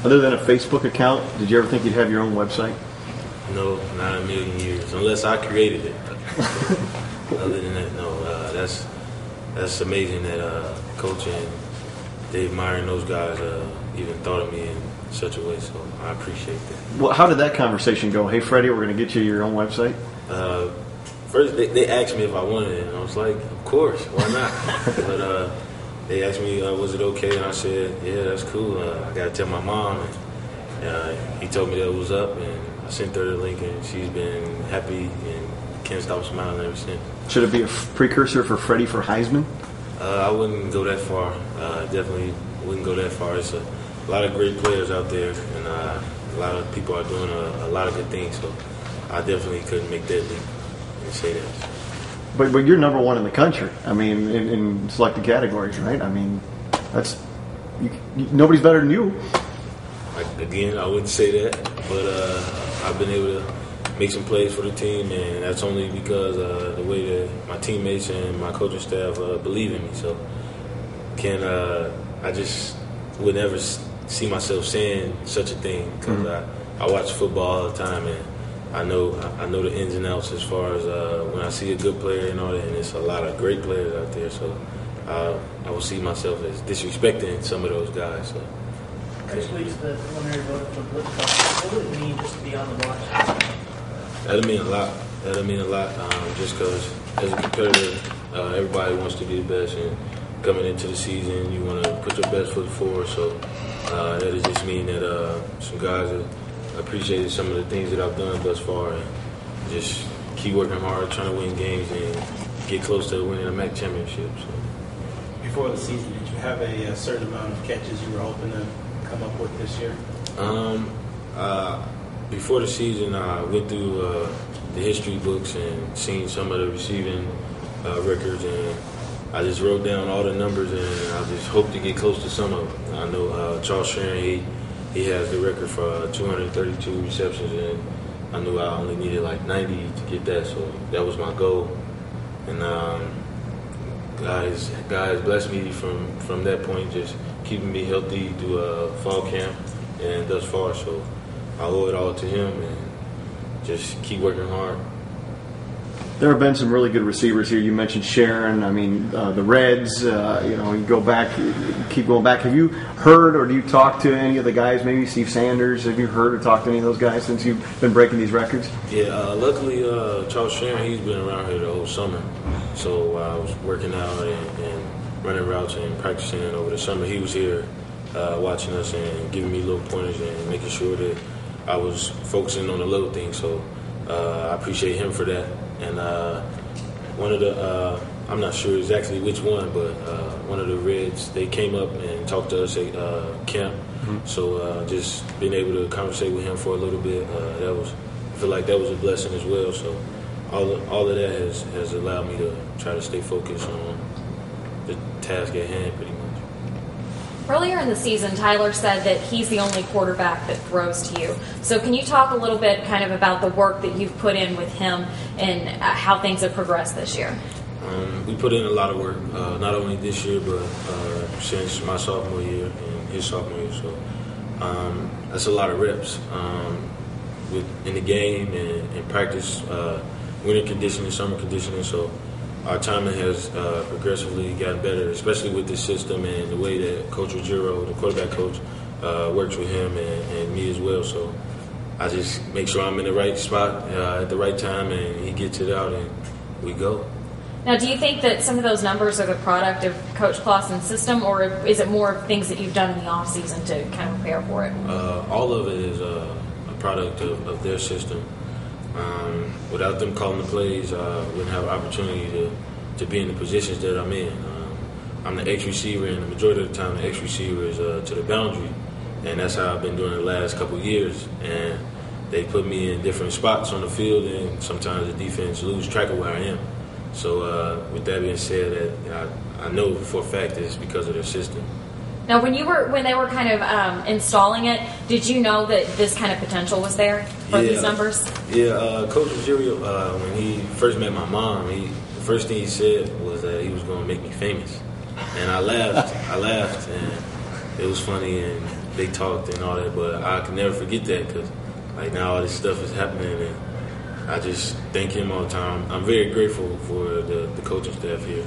Other than a Facebook account, did you ever think you'd have your own website? No, not a million years, unless I created it. Other than that, no. That's amazing that Coach and Dave Meyer and those guys even thought of me in such a way, so I appreciate that. Well, how did that conversation go? Hey, Freddie, we're going to get you your own website? First, they asked me if I wanted it, and I was like, of course, why not? But they asked me, was it okay? And I said, yeah, that's cool. I got to tell my mom. And he told me that it was up, and I sent her the link, and she's been happy and can't stop smiling ever since. Should it be a precursor for Freddie for Heisman? I wouldn't go that far. Definitely wouldn't go that far. It's a lot of great players out there, and a lot of people are doing a lot of good things. So I definitely couldn't make that leap and say that. But you're number one in the country. I mean, in selected categories, right? I mean, that's nobody's better than you. Again, I wouldn't say that, but I've been able to make some plays for the team, and that's only because the way that my teammates and my coaching staff believe in me. So, I just would never see myself saying such a thing because I watch football all the time, and I know the ins and outs as far as when I see a good player and all that, and it's a lot of great players out there. So, I will see myself as disrespecting some of those guys. So. Actually, the preliminary vote for Blitz Cup, what would it mean just to be on the watch? That'll mean a lot. Just because as a competitor, everybody wants to be the best, and coming into the season, you want to put your best foot forward. So that'll just mean that some guys have appreciated some of the things that I've done thus far, and just keep working hard, trying to win games, and get close to winning a MAC championship. So. Before the season, did you have a certain amount of catches you were hoping to come up with this year? Before the season, I went through the history books and seen some of the receiving records, and I just wrote down all the numbers, and I just hope to get close to some of them. I know Charles Sharon, he has the record for 232 receptions, and I knew I only needed like 90 to get that, so that was my goal. And guys blessed me from that point, just keeping me healthy through fall camp and thus far. So I owe it all to him and just keep working hard. There have been some really good receivers here. You mentioned Sharon. I mean, the Reds. You go back, keep going back. Have you heard or do you talk to any of the guys? Maybe Steve Sanders. Have you heard or talked to any of those guys since you've been breaking these records? Yeah. Luckily, Charles Sharon, he's been around here the whole summer. So I was working out and running routes and practicing over the summer. He was here watching us and giving me little pointers and making sure that I was focusing on the little things. So I appreciate him for that. And one of the, I'm not sure exactly which one, but one of the Reds, they came up and talked to us at camp. Mm-hmm. So just being able to conversate with him for a little bit, I feel like that was a blessing as well. So all of that has allowed me to try to stay focused on the task at hand pretty much. Earlier in the season, Tyler said that he's the only quarterback that throws to you. So can you talk a little bit kind of about the work that you've put in with him and how things have progressed this year? We put in a lot of work, not only this year, but since my sophomore year and his sophomore year. So that's a lot of reps in the game and in practice, winter conditioning, summer conditioning. So our timing has progressively gotten better, especially with the system and the way that Coach Ruggiero, the quarterback coach, works with him and me as well. So I just make sure I'm in the right spot at the right time, and he gets it out, and we go. Now, do you think that some of those numbers are the product of Coach Clausen's system, or is it more of things that you've done in the offseason to kind of prepare for it? All of it is a product of their system. Without them calling the plays, I wouldn't have an opportunity to be in the positions that I'm in. I'm the X receiver, and the majority of the time, the X receiver is to the boundary, and that's how I've been doing it the last couple of years. And they put me in different spots on the field, and sometimes the defense lose track of where I am. So, with that being said, I know for a fact it's because of their system. Now, when they were kind of installing it, did you know that this kind of potential was there for these numbers? Yeah, Coach Ruggiero, when he first met my mom, the first thing he said was that he was going to make me famous. And I laughed, and it was funny. And they talked and all that, but I can never forget that because like now all this stuff is happening, and I just thank him all the time. I'm very grateful for the coaching staff here.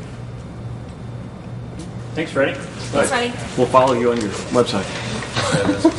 Thanks, Freddie. Thanks, Freddie. We'll follow you on your website.